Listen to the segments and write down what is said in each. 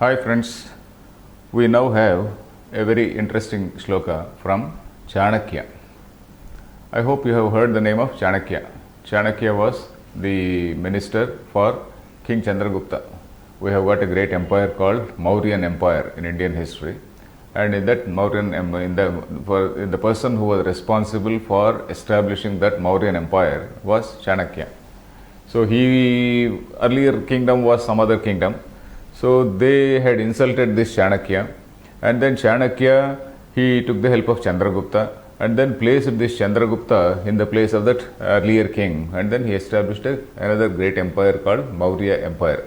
Hi friends, we now have a very interesting shloka from Chanakya. I hope you have heard the name of Chanakya. Chanakya was the minister for King Chandragupta. We have got a great empire called Mauryan Empire in Indian history, and in that Mauryan the person who was responsible for establishing that Mauryan Empire was Chanakya. So he earlier kingdom was some other kingdom. So they had insulted this Chanakya, and then Chanakya, he took the help of Chandragupta and then placed this Chandragupta in the place of that earlier king, and then he established another great empire called Maurya Empire.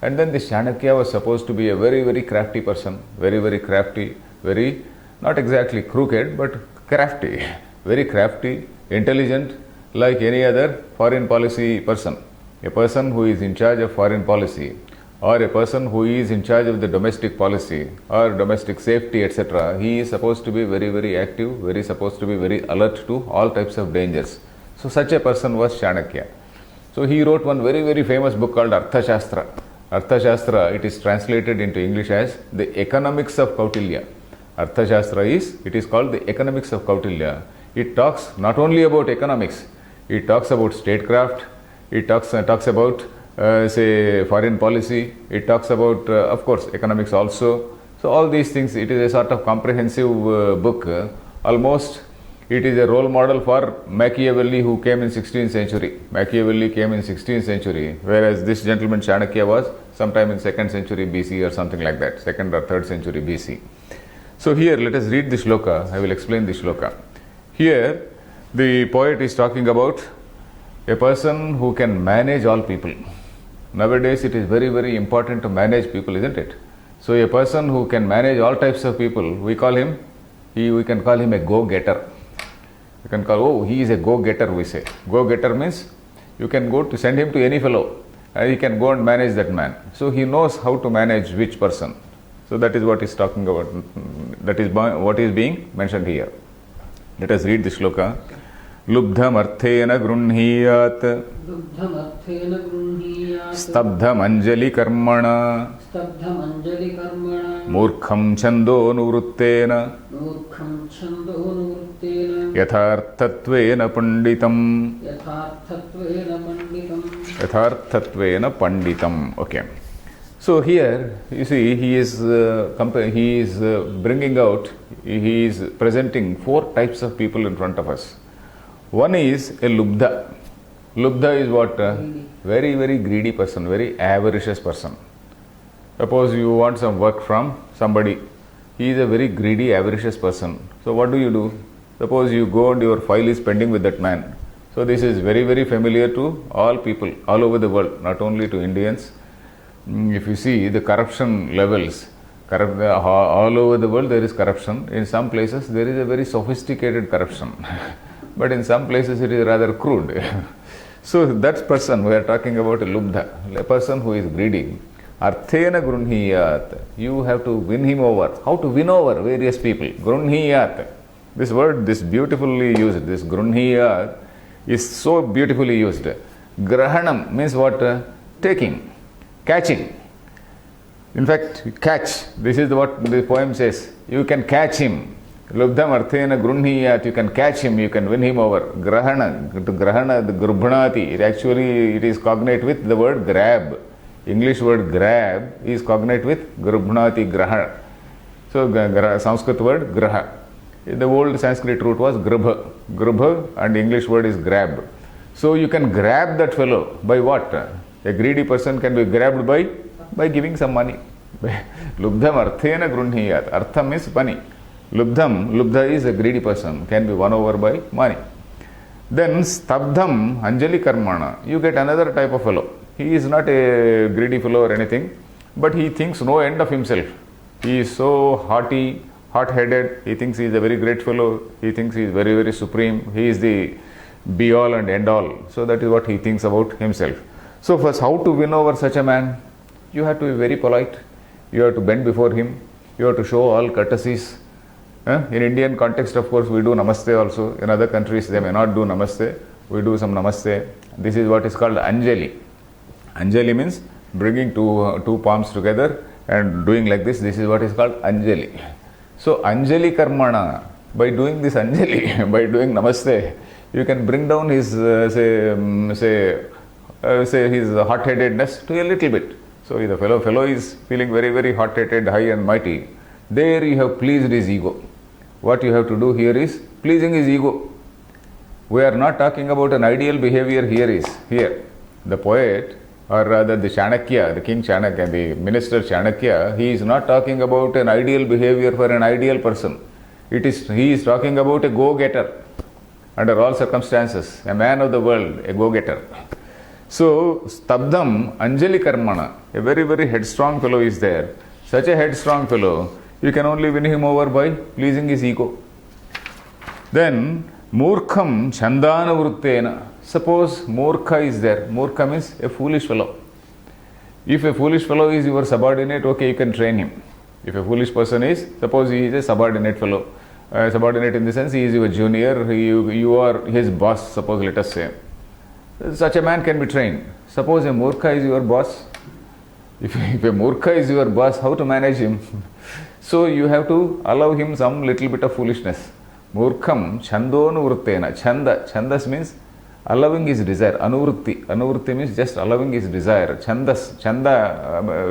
And then this Chanakya was supposed to be a very, very crafty person, very, very crafty, very, not exactly crooked, but crafty, very crafty, intelligent, like any other foreign policy person. A person who is in charge of foreign policy, or a person who is in charge of the domestic policy or domestic safety, etc., he is supposed to be very, very active, very supposed to be very alert to all types of dangers. So such a person was Chanakya. So he wrote one very, very famous book called Arthashastra. Arthashastra, it is translated into English as the Economics of Kautilya. Arthashastra it is called the Economics of Kautilya. It talks not only about economics, it talks about statecraft, it talks about say foreign policy, it talks about of course economics also. So all these things, it is a sort of comprehensive book. Almost it is a role model for Machiavelli, who came in 16th century. Machiavelli came in 16th century, whereas this gentleman Chanakya was sometime in 2nd century BC or something like that, 2nd or 3rd century BC. So here let us read the shloka. I will explain the shloka. Here the poet is talking about a person who can manage all people. Nowadays it is very, very important to manage people, isn't it? So a person who can manage all types of people, we can call him a go-getter. You can call, he is a go-getter, we say. Go-getter means you can go to send him to any fellow and he can go and manage that man. So he knows how to manage which person. So that is what he is talking about. That is what is being mentioned here. Let us read the shloka. लुब्धमर्थेन गृह्णीयात् स्तब्धमञ्जलिकर्मण मूर्खं छन्दोनुवृत्तेन यथार्थत्वेन पंडितम्. Okay. So here you see he is bringing out, he is presenting 4 types of people in front of us. One is a lubdha. Lubdha is what? Very, very greedy person, very avaricious person. Suppose you want some work from somebody. He is a very greedy, avaricious person. So what do? Suppose you go and your file is pending with that man. So this is very, very familiar to all people, all over the world, not only to Indians. If you see the corruption levels, all over the world there is corruption. In some places there is a very sophisticated corruption. But in some places it is rather crude. So that person, we are talking about a lubdha, a person who is greedy. Arthena grunhiyat. You have to win him over. How to win over various people? Grunhiyat. This word, this beautifully used, this grunhiyat is so beautifully used. Grahanam means what? Taking, catching. In fact, catch. This is what the poem says. You can catch him. Lubdham arthena grunhiyat, you can catch him, you can win him over. Grahana, the grubhnati, it is cognate with the word grab. English word grab is cognate with grubhnati, graha. So Sanskrit word graha. The old Sanskrit root was grubha. Grubha and English word is grab. So you can grab that fellow by what? A greedy person can be grabbed by giving some money. Lubdham arthena grunhiyat. Artham is money. Lubdha is a greedy person, can be won over by money. Then stabdham anjali karmana, you get another type of fellow. He is not a greedy fellow or anything, but he thinks no end of himself. He is so haughty, hot-headed, he thinks he is a very great fellow, he thinks he is very, very supreme, he is the be-all and end-all. So that is what he thinks about himself. So first, how to win over such a man? You have to be very polite, you have to bend before him, you have to show all courtesies. In Indian context, of course, we do namaste also. In other countries, they may not do namaste. We do some namaste. This is what is called anjali. Anjali means bringing two palms together and doing like this is what is called Anjali. So Anjali Karmana, by doing this Anjali, by doing Namaste, you can bring down his say his hot-headedness to a little bit. So if the fellow is feeling very, very hot-headed, high and mighty, there you have pleased his ego. What you have to do here is pleasing his ego. We are not talking about an ideal behavior here. The poet, or rather the Chanakya, the king Chanakya, the minister Chanakya, he is not talking about an ideal behavior for an ideal person. He is talking about a go-getter under all circumstances, a man of the world, a go-getter. So, Stabdam Anjali Karmana, a very, very headstrong fellow is there. Such a headstrong fellow, you can only win him over by pleasing his ego. Then, Murkham Chandana Vruttena. Suppose Murkha is there. Murkha means a foolish fellow. If a foolish fellow is your subordinate, okay, you can train him. If a foolish person is, suppose he is a subordinate fellow. Subordinate in the sense he is your junior, you are his boss, suppose let us say. Such a man can be trained. Suppose a Murkha is your boss. If a Murkha is your boss, how to manage him? So you have to allow him some little bit of foolishness. Murkham Chandonu Vruttena. Chandas means allowing his desire. Anuvrutti means just allowing his desire. Chanda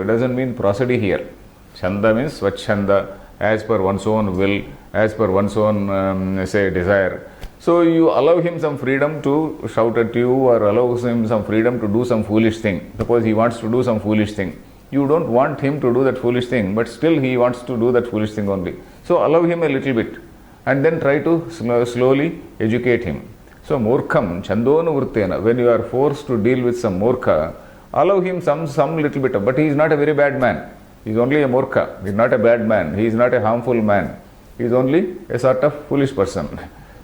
doesn't mean prosody here. Chanda means Swachanda, as per one's own will, as per one's own desire. So you allow him some freedom to shout at you, or allow him some freedom to do some foolish thing. Suppose he wants to do some foolish thing. You don't want him to do that foolish thing, but still he wants to do that foolish thing only. So allow him a little bit and then try to slowly educate him. So Murkham Chandonu Vruttena, when you are forced to deal with some Murkha, allow him some little bit of, but he is not a very bad man. He is only a Murkha. He is not a bad man. He is not a harmful man. He is only a sort of foolish person.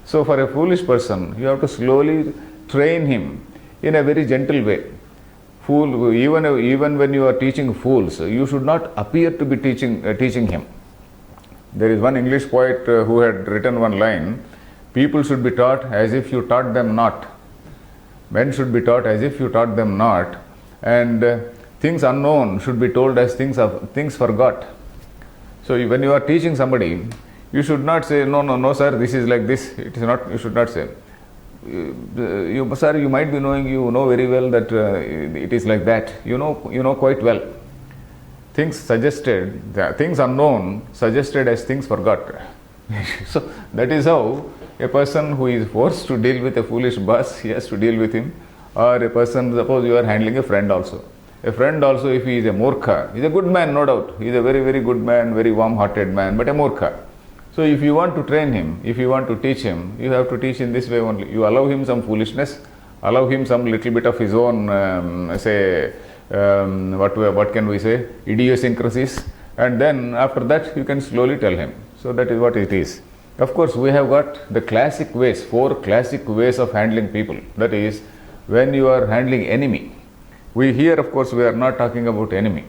So for a foolish person, you have to slowly train him in a very gentle way. Even when you are teaching fools, you should not appear to be teaching him. There is one English poet who had written one line, people should be taught as if you taught them not. Men should be taught as if you taught them not, and things unknown should be told as things forgot. So when you are teaching somebody, you should not say, no, sir, this is like this. It is not. You should not say. Sir, you might be knowing. You know very well that it is like that. You know quite well. Things suggested, things unknown suggested as things forgot. So that is how a person who is forced to deal with a foolish boss, he has to deal with him. Or a person, suppose you are handling a friend also. A friend also, if he is a Murkha, he is a good man, no doubt. He is a very, very good man, very warm-hearted man, but a Murkha. So if you want to train him, if you want to teach him, you have to teach in this way only. You allow him some foolishness, allow him some little bit of his own, what can we say, idiosyncrasies, and then after that you can slowly tell him. So that is what it is. Of course, we have got the classic ways, 4 classic ways of handling people. That is, when you are handling enemy. Here, of course, we are not talking about enemy.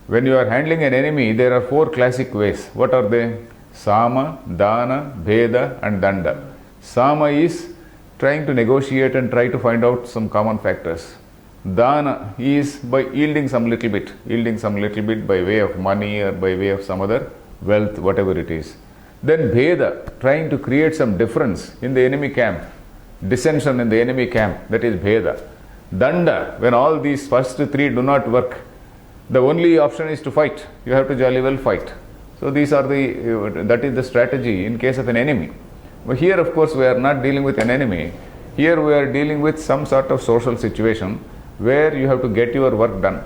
When you are handling an enemy, there are 4 classic ways. What are they? Sama, Dana, Bheda and Danda. Sama is trying to negotiate and try to find out some common factors. Dana is by yielding some little bit by way of money or by way of some other wealth, whatever it is. Then Bheda, trying to create some difference in the enemy camp, dissension in the enemy camp, that is Bheda. Danda, when all these first 3 do not work, the only option is to fight. You have to jolly well fight. So that is the strategy in case of an enemy. But here, of course, we are not dealing with an enemy. Here we are dealing with some sort of social situation where you have to get your work done.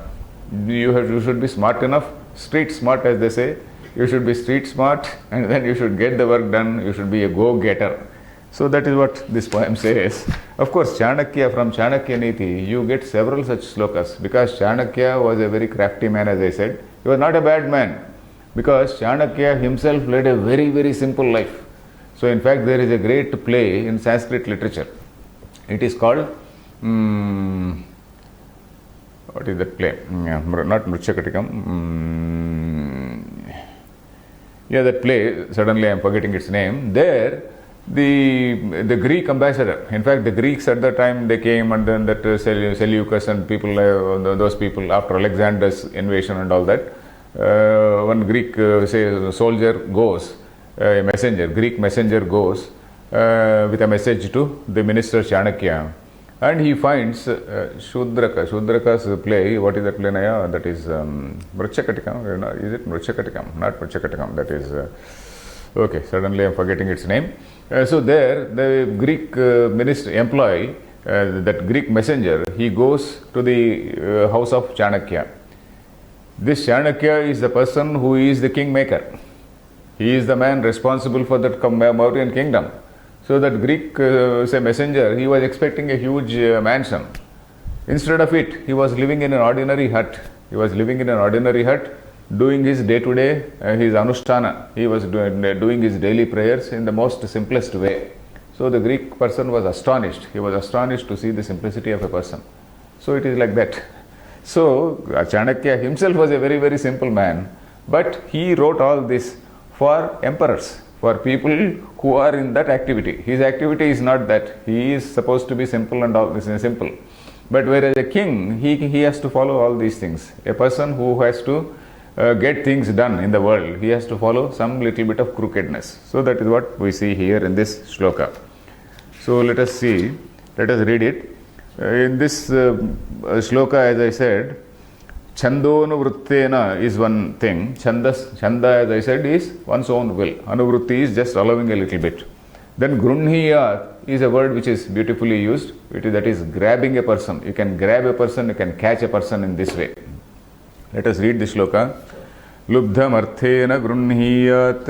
You should be smart enough, street smart as they say. You should be street smart, and then you should get the work done. You should be a go-getter. So that is what this poem says. Of course, Chanakya, from Chanakya Niti, you get several such slokas, because Chanakya was a very crafty man, as I said. He was not a bad man, because Chanakya himself led a very, very simple life. So in fact, there is a great play in Sanskrit literature. It is called, what is that play? Not Mruchakatikam. That play, suddenly I am forgetting its name. There, the Greek ambassador, in fact the Greeks at that time, they came, and then that Seleucus and people, those people, after Alexander's invasion and all that, one Greek say soldier goes, a messenger, Greek messenger goes with a message to the minister Chanakya, and he finds Shudraka's play. What is that play, Naya? That is Mruchakatikam. Is it Mruchakatikam? Not Mruchakatikam. That is okay. Suddenly I am forgetting its name. So there, the Greek minister employee, that Greek messenger, he goes to the house of Chanakya. This Chanakya is the person who is the kingmaker. He is the man responsible for that Mauryan kingdom. So that Greek say messenger, he was expecting a huge mansion. Instead of it, he was living in an ordinary hut. He was living in an ordinary hut, doing his day-to-day, his anushtana. He was doing his daily prayers in the most simplest way. So the Greek person was astonished. He was astonished to see the simplicity of a person. So it is like that. So Chanakya himself was a very, very simple man, but he wrote all this for emperors, for people who are in that activity. His activity is not that. He is supposed to be simple and all this is simple. But whereas a king, he has to follow all these things. A person who has to get things done in the world, he has to follow some little bit of crookedness. So that is what we see here in this shloka. So let us see, let us read it. In this shloka, as I said, Chandonuvruttena is one thing. Chanda, as I said, is one's own will. Anuvrutti is just allowing a little bit. Then Grunhiya is a word which is beautifully used. That is grabbing a person. You can grab a person, you can catch a person in this way. Let us read the shloka. Lubdhamarthena grunhiyat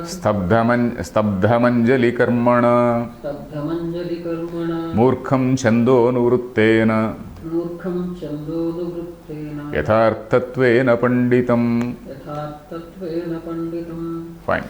stabdhamanjali karmana murkham chandonuvruttena yathartatvena panditam. Fine.